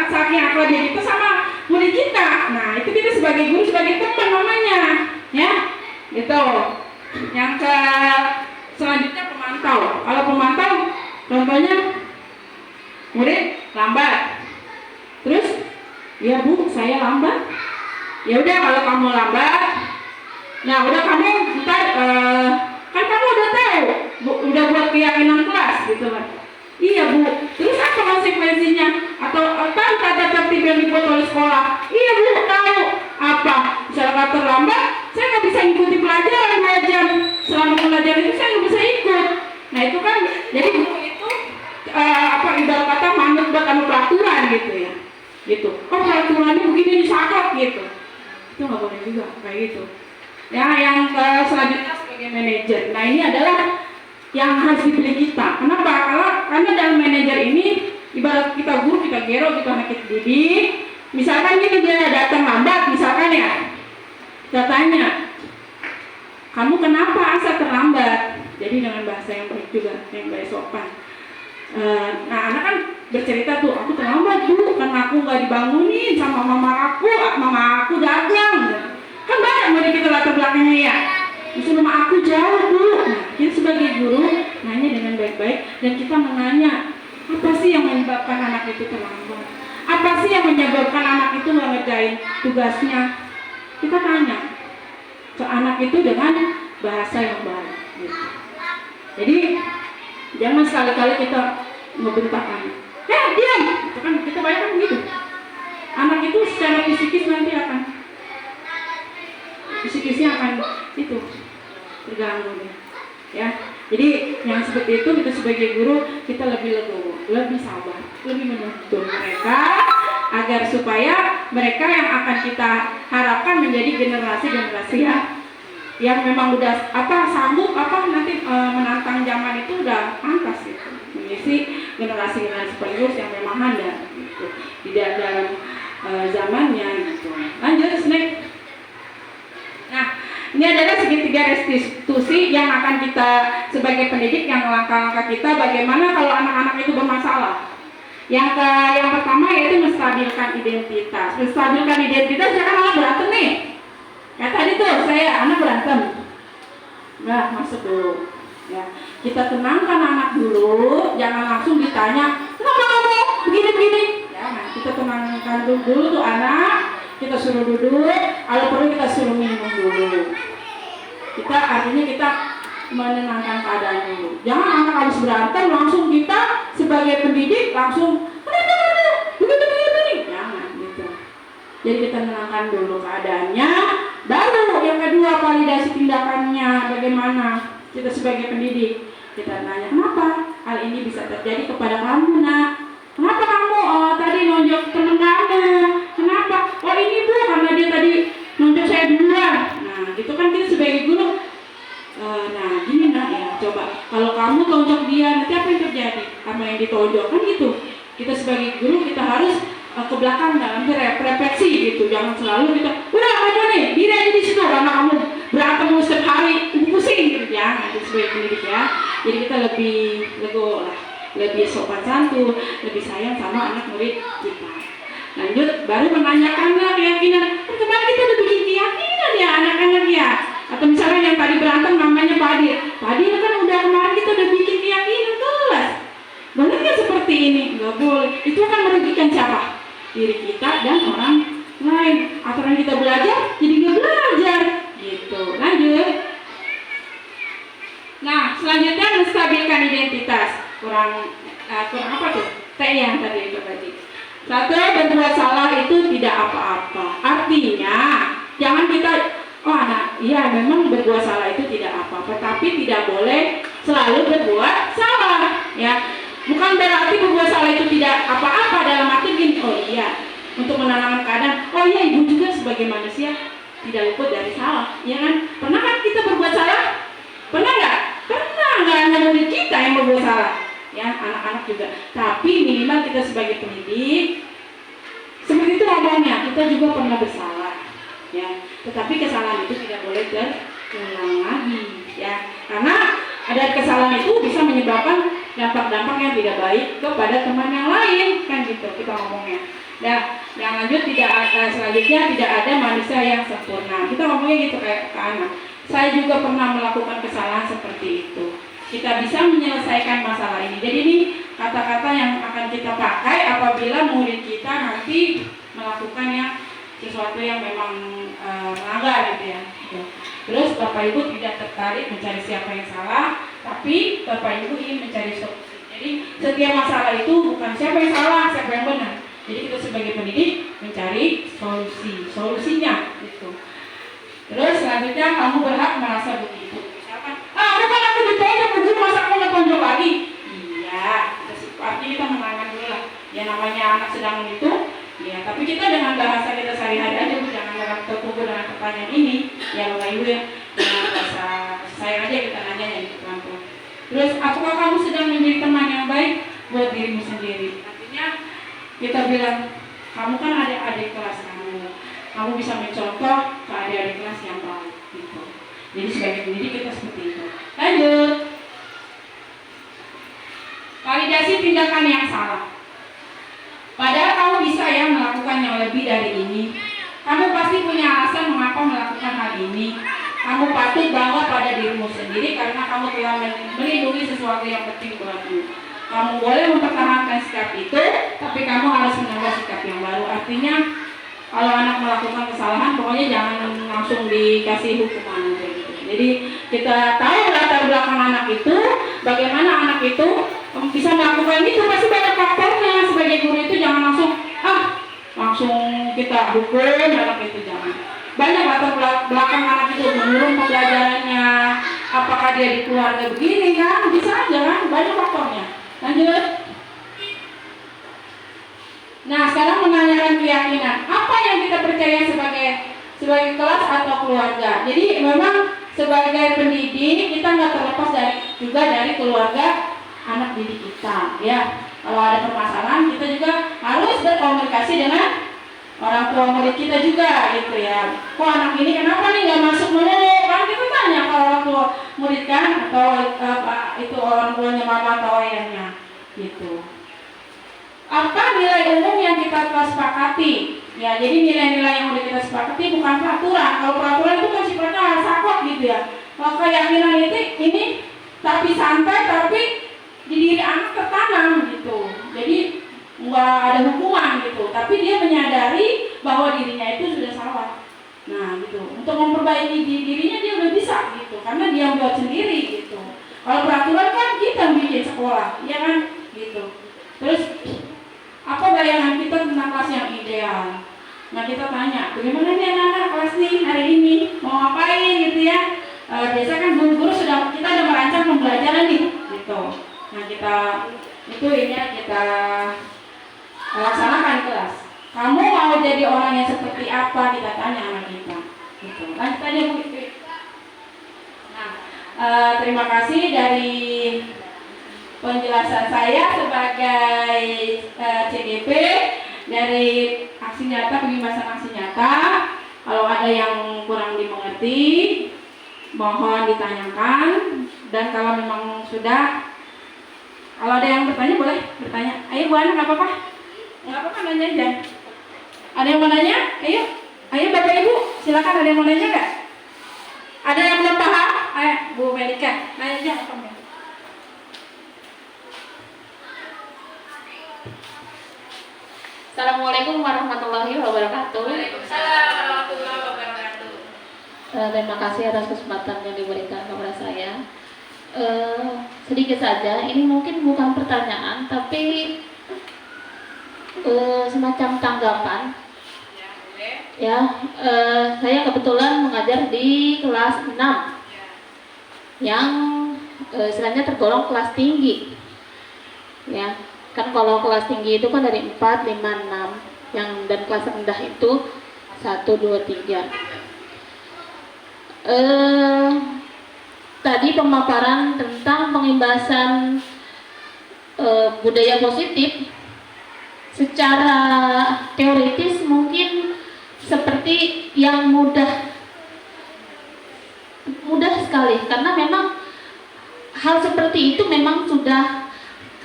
saking akrabnya kita sama murid kita. Nah itu kita sebagai guru sebagai teman namanya, ya. Gitu. Yang selanjutnya pemantau. Kalau pemantau, contohnya murid lambat. Terus, ya Bu, saya lambat. Ya udah kalau kamu lambat, nah udah kamu ntar kan kamu udah tahu, udah buat keyakinan kelas gitu kan. Iya Bu, terus apa konsekuensinya? Atau tahu tata tertib yang dibuat oleh sekolah? Iya Bu, tahu. Apa? Misalnya terlambat, saya nggak bisa ikuti pelajaran 2 jam. Selama pelajaran itu saya nggak bisa ikut. Nah itu kan, jadi guru itu ibarat kata manut buat peraturan gitu ya. Gitu. Oh peraturannya begini disakot gitu. Itu nggak boleh juga kayak gitu. Ya yang selanjutnya sebagai manajer. Nah ini adalah yang harus dipilih kita. Kenapa? Karena dalam manajer ini ibarat kita guru, kita gero, kita anak kita didik. Misalkan gini dia datang lambat, misalkan ya, kita tanya, kamu kenapa Asa terlambat? Jadi dengan bahasa yang baik juga, yang baik sopan. Nah anak kan bercerita tuh, aku terlambat Bu, karena aku nggak dibangunin sama mama aku dagang. Kan banyak murid kita latar belakangnya ya. Justru rumah aku jauh Bu. Nah, kita sebagai guru nanya dengan baik-baik dan kita menanya apa sih yang menyebabkan anak itu terlambat? Apa sih yang menyebabkan anak itu nggak ngerjain tugasnya? Kita tanya ke anak itu dengan bahasa yang baik. Gitu. Jadi jangan sekali-kali kita membentak anak. Diam! Itu kan kita banyak kan begitu. Anak itu secara fisikis nanti akan fisikisnya akan itu terganggu deh. Ya. Jadi yang seperti itu kita sebagai guru kita lebih legowo, lebih sabar, lebih menuntun mereka agar supaya mereka yang akan kita harapkan menjadi generasi-generasi yang memang udah sanggup nanti menantang zaman itu udah pantas gitu, mengisi generasi-generasi penerus yang memang handal gitu di dalam zamannya gitu. Lanjut snack. Nah, ini adalah segitiga restitusi yang akan kita sebagai pendidik yang langkah-langkah kita bagaimana kalau anak-anak itu bermasalah. Yang pertama yaitu menstabilkan identitas. Menstabilkan identitas jangan malah berantem nih. Kayak tadi tuh anak berantem. Nah, masuk dulu. Ya, kita tenangkan anak dulu, jangan langsung ditanya, kenapa kamu begini-begini? Jangan, kita tenangkan dulu tuh anak. Kita suruh duduk, kalau perlu kita suruh minum dulu. Artinya kita menenangkan keadaan dulu. Jangan anak habis berantem langsung kita sebagai pendidik langsung begini. Jangan gitu. Jadi kita menenangkan dulu keadaannya. Baru yang kedua validasi tindakannya bagaimana kita sebagai pendidik. Kita tanya kenapa hal ini bisa terjadi kepada kamu nak? Kenapa kamu tadi nonjok teman kamu? Kenapa? Oh ini Bu, karena dia tadi nonjok saya duluan. Nah, gitu kan kita sebagai guru. Nah, gini nak ya, coba kalau kamu tonjok dia, nanti apa yang terjadi? Apa yang ditonjok kan gitu. Kita sebagai guru kita harus ke belakang dalam refleksi gitu. Jangan selalu kita, udah kamu nih, diri aja di situ karena kamu berantem setiap hari, pusing gitu ya. Itu sebagai pendidik ya. Jadi kita lebih legowo lah. Lebih sopan santun, lebih sayang sama anak murid kita. Lanjut, baru menanyakan keyakinan. Kemarin kita udah bikin keyakinan ya anak-anak ya. Atau misalnya yang tadi berantem namanya Pak Adil. Pak Adil kan udah kemarin kita udah bikin keyakinan kelas. Boleh nggak seperti ini? Nggak boleh. Itu akan merugikan siapa? Diri kita dan orang lain. Aturan kita belajar, jadi nggak belajar. Gitu. Lanjut. Nah, selanjutnya menstabilkan identitas. Kurang apa tuh? T yang tadi itu tadi. Satu, berbuat salah itu tidak apa-apa. Artinya, jangan kita, iya memang berbuat salah itu tidak apa-apa, tapi tidak boleh selalu berbuat salah, ya. Bukan berarti berbuat salah itu tidak apa-apa, dalam arti gini, oh iya, untuk menenangkan keadaan, oh iya ibu juga sebagai manusia tidak luput dari salah, ya kan? Pernah kan kita berbuat salah? Pernah nggak? Pernah, nggak hanya murid kita yang berbuat salah, ya anak-anak juga. Tapi minimal kita sebagai pendidik, seperti itu ngomongnya, kita juga pernah bersalah, ya. Tetapi kesalahan itu tidak boleh terulang lagi, ya. Karena ada kesalahan itu bisa menyebabkan dampak-dampak yang tidak baik kepada teman yang lain, kan gitu kita ngomongnya. Nah, yang lanjut selanjutnya tidak ada manusia yang sempurna. Kita ngomongnya gitu kayak ke anak. Saya juga pernah melakukan kesalahan seperti itu. Kita bisa menyelesaikan masalah ini. Jadi ini kata-kata yang akan kita pakai apabila murid kita nanti melakukan sesuatu yang memang melanggar gitu ya. Terus Bapak Ibu tidak tertarik mencari siapa yang salah, tapi Bapak Ibu ingin mencari solusi. Jadi setiap masalah itu bukan siapa yang salah, siapa yang benar. Jadi kita sebagai pendidik mencari solusinya gitu. Terus selanjutnya kamu berhak merasa begitu. Misalkan, bukan aku ditonjok, aku masa aku nggak tonjok lagi. Iya, artinya kita menangan dulu lah. Ya namanya anak sedang itu, ya. Tapi kita dengan bahasa kita sehari-hari aja, jangan terpukul dengan pertanyaan ini. Ya Bapak Ibu ya, dengan bahasa sayang aja kita nanya ya pelan-pelan. Terus, apakah kamu sedang menjadi teman yang baik buat dirimu sendiri? Artinya kita bilang, kamu kan adik-adik kelas kamu bisa mencontoh ke adik-adik kelas yang baik gitu. Jadi sebagai pendidik kita seperti itu. Lanjut. Validasi tindakan yang salah. Padahal kamu bisa ya melakukan yang lebih dari ini. Kamu pasti punya alasan mengapa melakukan hal ini. Kamu patut bangga pada dirimu sendiri karena kamu telah melindungi sesuatu yang penting buatmu. Kamu boleh mempertahankan sikap itu, tapi kamu harus menambah sikap yang baru. Artinya, kalau anak melakukan kesalahan, pokoknya jangan langsung dikasih hukuman gitu. Jadi kita tahu latar belakang anak itu, bagaimana anak itu bisa melakukan itu, pasti banyak faktornya. Sebagai guru itu jangan langsung kita hukum anak itu, jangan. Banyak latar belakang anak itu, menurun pembelajarannya, apakah dia di keluarga begini kan, bisa aja kan, banyak faktornya. Lanjut. Nah, sekarang menanyakan keyakinan. Apa yang kita percaya sebagai kelas atau keluarga? Jadi memang sebagai pendidik kita nggak terlepas juga dari keluarga anak didik kita, ya. Kalau ada permasalahan kita juga harus berkomunikasi dengan orang tua murid kita juga, gitu ya. Kok anak ini kenapa nih nggak masuk melulu? Kan kita tanya ke orang tua murid kan, atau itu orang tuanya mama atau ayahnya, gitu. Apa nilai umum yang kita sepakati? Ya, jadi nilai-nilai yang udah kita sepakati bukan peraturan. Kalau peraturan itu kan sifatnya sakot gitu ya. Kalau keyakinan ini tapi santai, tapi di diri anak tertanam gitu. Jadi nggak ada hukuman gitu. Tapi dia menyadari bahwa dirinya itu sudah salah. Nah gitu. Untuk memperbaiki dirinya dia udah bisa gitu. Karena dia buat sendiri gitu. Kalau peraturan kan kita bikin sekolah, ya kan? Gitu. Terus apa bayangan kita tentang kelas yang ideal? Nah kita tanya, bagaimana nih anak-anak kelas nih hari ini mau ngapain gitu ya? Biasa kan guru-guru kita udah merancang pembelajaran nih, gitu. Nah kita laksanakan kelas. Kamu mau jadi orang yang seperti apa? Kita tanya anak kita. Gitu. Lanjut aja Bu. Nah, terima kasih dari penjelasan saya sebagai CDP dari aksi nyata pembebasan aksi nyata. Kalau ada yang kurang dimengerti, mohon ditanyakan. Dan kalau memang sudah, kalau ada yang bertanya boleh bertanya. Ayo Bu Ana, nggak apa-apa, nanya aja. Ada yang mau nanya? Ayo Bapak Ibu, silakan. Ada yang mau nanya nggak? Ada yang belum paham? Ayo Bu Melika, nanya aja apa? Assalamualaikum warahmatullahi wabarakatuh. Waalaikumsalam warahmatullahi wabarakatuh. Terima kasih atas kesempatan yang diberikan kepada saya. Sedikit saja, ini mungkin bukan pertanyaan, tapi semacam tanggapan. Ya, saya kebetulan mengajar di kelas 6 yang istilahnya tergolong kelas tinggi. Ya, kan kalau kelas tinggi itu kan dari 4, 5, 6, yang dan kelas rendah itu 1, 2, 3. Tadi pemaparan tentang pengimbasan budaya positif secara teoritis mungkin seperti yang mudah sekali, karena memang hal seperti itu memang sudah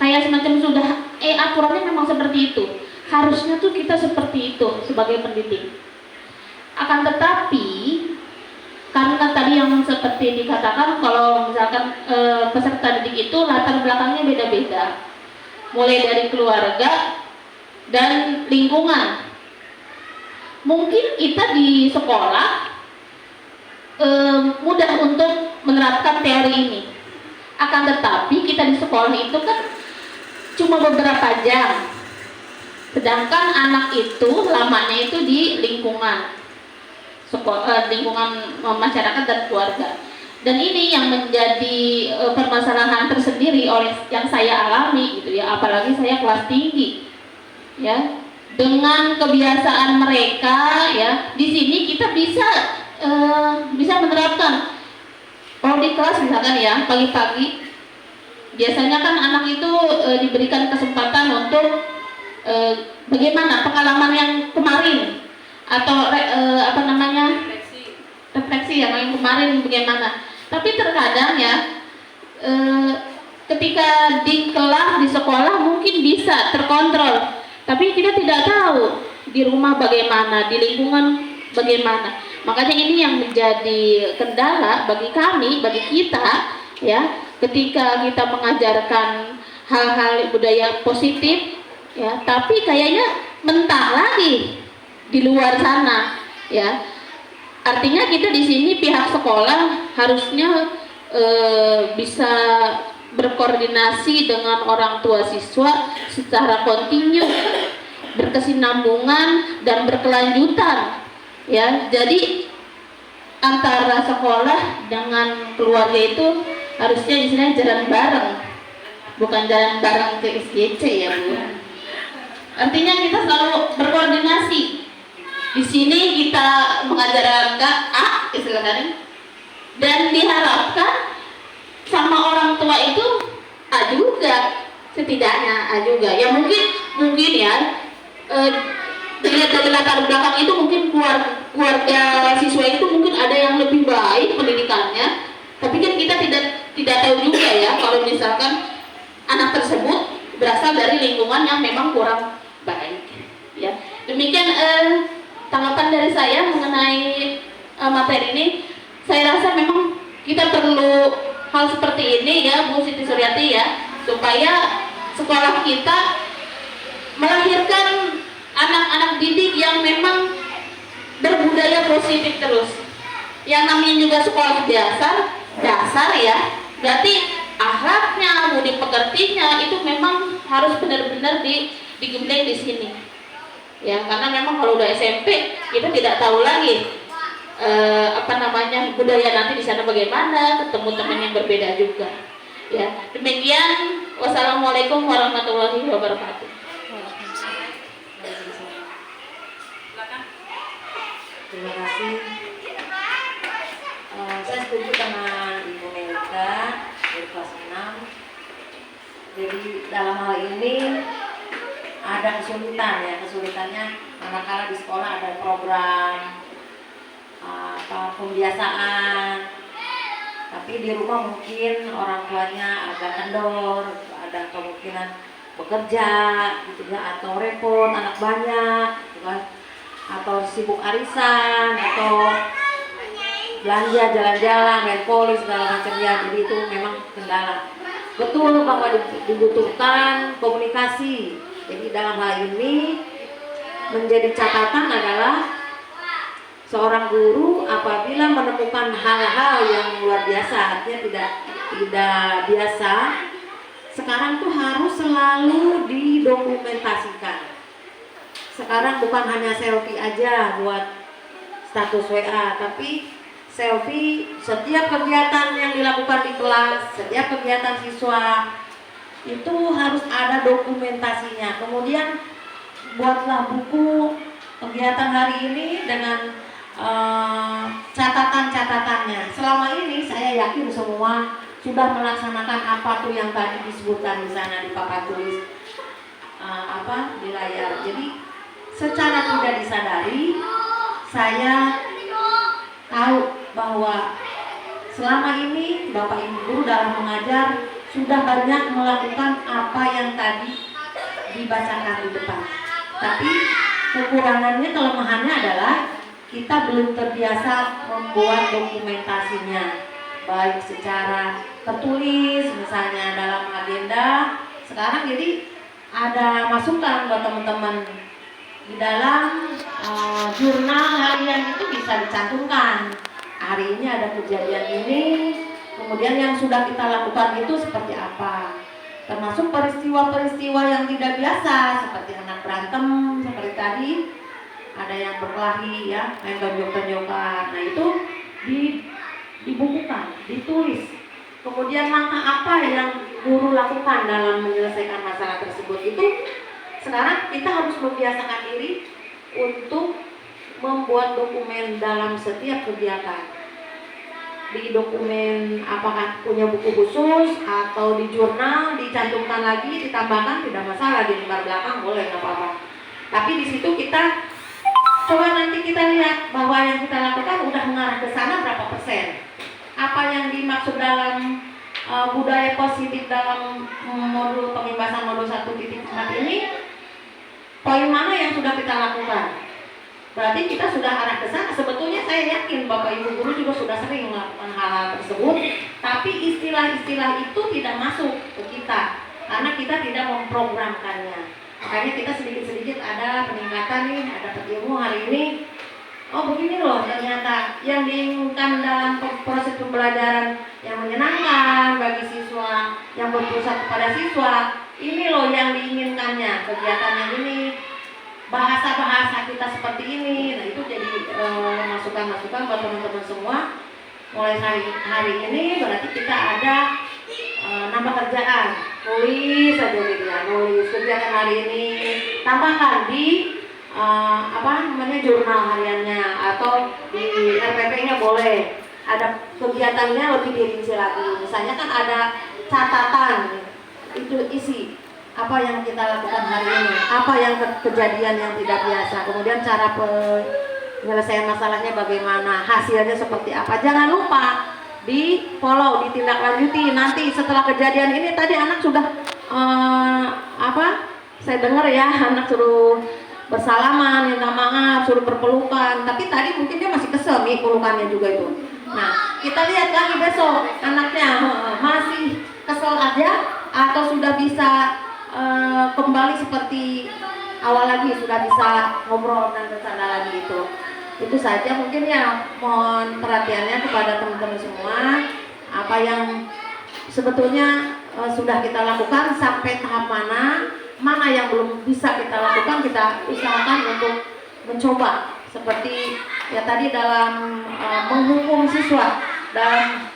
kayak semacam sudah aturannya memang seperti itu, harusnya tuh kita seperti itu sebagai pendidik. Akan tetapi karena tadi yang seperti dikatakan, kalau misalkan peserta didik itu latar belakangnya beda-beda, mulai dari keluarga dan lingkungan. Mungkin kita di sekolah mudah untuk menerapkan teori ini, akan tetapi kita di sekolah itu kan cuma beberapa jam, sedangkan anak itu lamanya itu di lingkungan lingkungan masyarakat dan keluarga. Dan ini yang menjadi permasalahan tersendiri oleh yang saya alami gitu ya, apalagi saya kelas tinggi ya. Dengan kebiasaan mereka ya, di sini kita bisa menerapkan. Kalau di kelas misalkan ya, pagi-pagi biasanya kan anak itu diberikan kesempatan untuk bagaimana pengalaman yang kemarin, atau refleksi yang kemarin bagaimana. Tapi terkadang ya ketika di kelas, di sekolah mungkin bisa terkontrol, tapi kita tidak tahu di rumah bagaimana, di lingkungan bagaimana. Makanya ini yang menjadi kendala bagi kami, bagi kita ya, ketika kita mengajarkan hal-hal budaya positif ya, tapi kayaknya mentah lagi di luar sana ya. Artinya kita di sini pihak sekolah harusnya bisa berkoordinasi dengan orang tua siswa secara kontinu, berkesinambungan dan berkelanjutan ya. Jadi antara sekolah dengan keluarga itu harusnya istilahnya jalan bareng, bukan jalan bareng ke SGC ya Bu. Artinya kita selalu berkoordinasi. Di sini kita mengajarkan A istilahnya, dan diharapkan sama orang tua itu A juga, setidaknya A juga. Ya mungkin ya dilihat dari latar belakang itu, mungkin keluarga siswa itu mungkin ada yang lebih baik pendidikannya, tapi kan kita tidak tahu juga ya kalau misalkan anak tersebut berasal dari lingkungan yang memang kurang baik ya. Demikian tanggapan dari saya mengenai materi ini. Saya rasa memang kita perlu hal seperti ini ya Bu Siti Suryati ya, supaya sekolah kita melahirkan anak-anak didik yang memang berbudaya positif terus. Yang namanya juga sekolah dasar ya, berarti akhlaknya, budi pekertinya itu memang harus benar-benar digembleng di sini ya. Karena memang kalau udah SMP kita tidak tahu lagi budaya nanti di sana bagaimana, ketemu teman yang berbeda juga ya. Demikian, wassalamualaikum warahmatullahi wabarakatuh. Terima kasih. Saya setuju dengan Ibu Melika dari kelas 6. Jadi dalam hal ini ada kesulitan ya, kesulitannya manakala di sekolah ada program pembiasaan, tapi di rumah mungkin orang tuanya agak kendor, ada kemungkinan bekerja gitu ya, atau repot, anak banyak gitu kan, atau sibuk arisan, atau belanja, jalan-jalan, main polis segala macam ya. Jadi itu memang kendala. Betul bahwa dibutuhkan komunikasi. Jadi dalam hal ini menjadi catatan adalah seorang guru apabila menemukan hal-hal yang luar biasa, artinya tidak biasa, sekarang tuh harus selalu didokumentasikan. Sekarang bukan hanya selfie aja buat status WA, tapi selfie setiap kegiatan yang dilakukan di kelas, setiap kegiatan siswa itu harus ada dokumentasinya. Kemudian buatlah buku kegiatan hari ini dengan catatan-catatannya. Selama ini saya yakin semua sudah melaksanakan apa tuh yang tadi disebutkan di sana di papan tulis di layar. Jadi secara tidak disadari saya tahu bahwa selama ini Bapak Ibu guru dalam mengajar sudah banyak melakukan apa yang tadi dibacakan di depan. Tapi kekurangannya, kelemahannya adalah kita belum terbiasa membuat dokumentasinya, baik secara tertulis misalnya dalam agenda. Sekarang jadi ada masukan buat teman-teman di dalam jurnal harian itu bisa dicantumkan hari ini ada kejadian ini, kemudian yang sudah kita lakukan itu seperti apa, termasuk peristiwa-peristiwa yang tidak biasa seperti anak berantem seperti tadi, ada yang berkelahi ya, main tonjok-tonjokan. Nah itu dibukukan, ditulis. Kemudian langkah apa yang guru lakukan dalam menyelesaikan masalah tersebut itu sekarang kita harus membiasakan diri untuk membuat dokumen dalam setiap kegiatan. Di dokumen apakah punya buku khusus atau di jurnal dicantumkan lagi, ditambahkan tidak masalah, di lembar belakang boleh, nggak apa-apa. Tapi di situ kita coba nanti kita lihat bahwa yang kita lakukan udah mengarah ke sana berapa persen. Apa yang dimaksud dalam budaya positif dalam modul pengembasan modul 1.4 ini, poin mana yang sudah kita lakukan? Berarti kita sudah arah ke sana. Sebetulnya saya yakin Bapak Ibu guru juga sudah sering melakukan hal-hal tersebut, tapi istilah-istilah itu tidak masuk ke kita karena kita tidak memprogramkannya. Makanya kita sedikit-sedikit ada peningkatan nih, ada ilmu hari ini. Oh begini loh ternyata yang diinginkan dalam proses pembelajaran yang menyenangkan bagi siswa, yang berpusat kepada siswa, ini loh yang diinginkannya, kegiatan yang ini, bahasa-bahasa kita seperti ini. Nah itu jadi masukan-masukan buat teman-teman semua. Mulai hari ini berarti kita ada nambah kerjaan, nulis saja gitu ya, nulis kegiatan hari ini, tambahkan di jurnal hariannya atau di RPP-nya boleh ada kegiatannya lebih dirinci lagi. Misalnya kan ada catatan, itu isi apa yang kita lakukan hari ini, apa yang kejadian yang tidak biasa, kemudian cara penyelesaian masalahnya bagaimana, hasilnya seperti apa. Jangan lupa di follow, ditindaklanjuti. Nanti setelah kejadian ini tadi anak sudah saya dengar ya, anak suruh bersalaman, minta maaf, suruh berpelukan, tapi tadi mungkin dia masih kesel nih pelukannya juga itu. Nah kita lihat lagi besok anaknya masih kesel aja atau sudah bisa kembali seperti awal lagi, sudah bisa ngobrol dan bercanda lagi. Itu saja mungkin ya, mohon perhatiannya kepada teman-teman semua, apa yang sebetulnya sudah kita lakukan sampai tahap mana yang belum bisa kita lakukan, kita usahakan untuk mencoba. Seperti ya tadi dalam menghukum siswa, dalam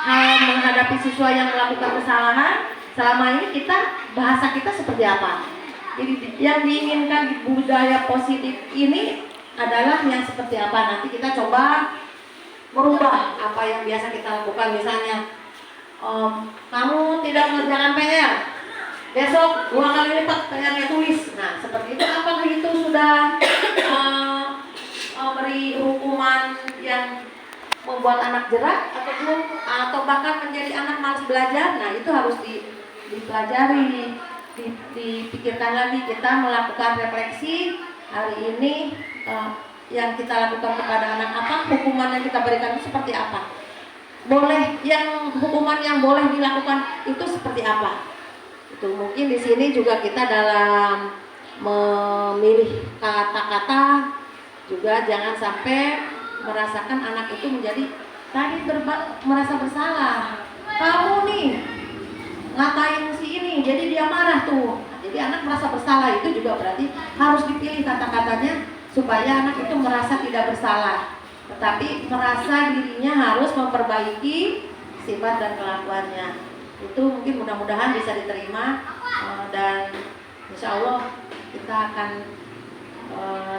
hal menghadapi siswa yang melakukan kesalahan, selama ini bahasa kita seperti apa. Jadi yang diinginkan di budaya positif ini adalah yang seperti apa. Nanti kita coba merubah apa yang biasa kita lakukan. Misalnya kamu tidak mengerjakan PR, besok 2 kali lipat PR-nya tulis. Nah seperti itu. Apakah itu sudah beri hukuman yang membuat anak jerak atau belum, atau bahkan menjadi anak malas belajar? Nah itu harus dipelajari, dipikirkan lagi. Kita melakukan refleksi hari ini, yang kita lakukan kepada anak apa, hukuman yang kita berikan itu seperti apa, hukuman yang boleh dilakukan itu seperti apa. Itu mungkin di sini juga kita dalam memilih kata-kata, juga jangan sampai merasakan anak itu menjadi tadi merasa bersalah. Kamu nih ngatain si ini, jadi dia marah tuh. Jadi anak merasa bersalah, itu juga berarti harus dipilih kata-katanya supaya anak itu merasa tidak bersalah, tetapi merasa dirinya harus memperbaiki sifat dan kelakuannya. Itu mungkin mudah-mudahan bisa diterima, dan insya Allah kita akan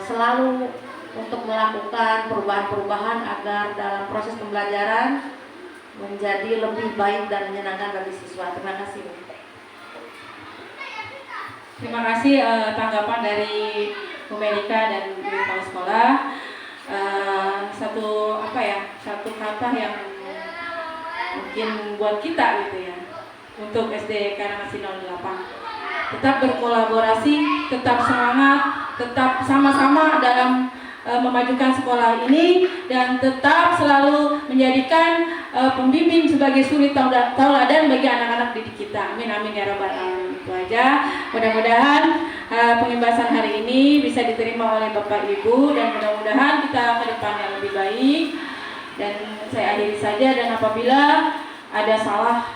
selalu untuk melakukan perubahan-perubahan agar dalam proses pembelajaran menjadi lebih baik dan menyenangkan bagi siswa. Terima kasih. Terima kasih tanggapan dari Bu Melika dan Bu Kepala Sekolah. Satu kata yang mungkin buat kita gitu ya, untuk SD Karangasih 08. Tetap berkolaborasi, tetap semangat, tetap sama-sama dalam memajukan sekolah ini, dan tetap selalu menjadikan pembimbing sebagai suri tauladan bagi anak-anak didik kita. Amin amin ya rabbal alamin. Itu aja. Mudah-mudahan pengibasan hari ini bisa diterima oleh Bapak Ibu, dan mudah-mudahan kita ke depannya lebih baik. Dan saya akhiri saja, dan apabila ada salah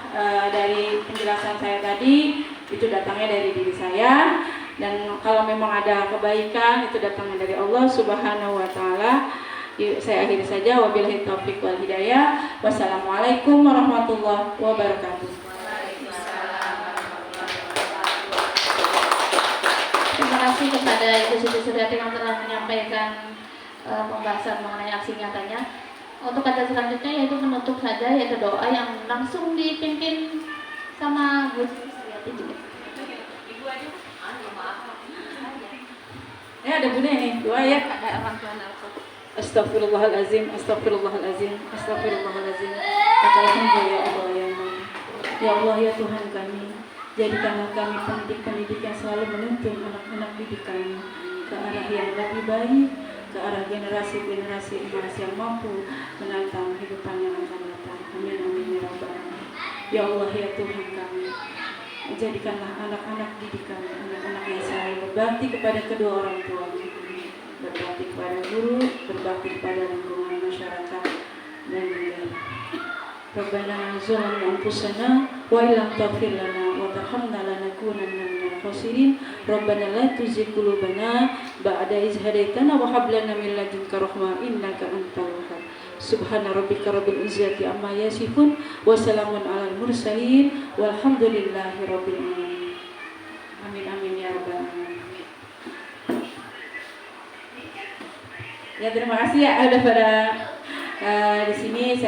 dari penjelasan saya tadi, itu datangnya dari diri saya. Dan kalau memang ada kebaikan, itu datangnya dari Allah Subhanahu wa Ta'ala. Saya akhiri saja, wabillahi taufiq wal hidayah. Wassalamualaikum warahmatullahi wabarakatuh. Terima kasih kepada Ibu Siti Suryati yang telah menyampaikan pembahasan mengenai aksi nyatanya. Untuk kata selanjutnya yaitu menutup saja, yaitu doa yang langsung dipimpin sama Bu Siti Suryati juga. Ibu aja. Ada bunda nih, doa ya. Ada orang tua narkoba. Astagfirullahalazim, astagfirullahalazim, astagfirullahalazim. Alhamdulillah ya Allah ya Allah. Ya Allah ya Tuhan kami, jadikanlah kami pendidik-pendidik yang selalu menuntun anak-anak didik kami ke arah yang lebih baik, ke arah generasi-generasi emas yang mampu menantang kehidupan yang akan datang. Amin amin ya rabbal alamin. Ya Allah ya Tuhan kami, jadikanlah anak-anak didik kami anak-anak yang selalu berbakti kepada kedua orang tua, berbakti kepada guru, berbakti kepada lingkungan masyarakat dan negara. Rabbana zalamna anfusana wa illam taghfir lana wa tarhamna lanakunanna minal khasirin. Rabbana la tuzigh qulubana ba'da idh hadaitana wa hab lana min ladunka rahmah innaka antal wahhab. Subhana rabbika rabbil izzati amma yasifun wa salamun alal mursalin walhamdulillahi rabbil alamin. Amin amin ya rabbal alamin. Ya terima kasih ya, ada pada di sini.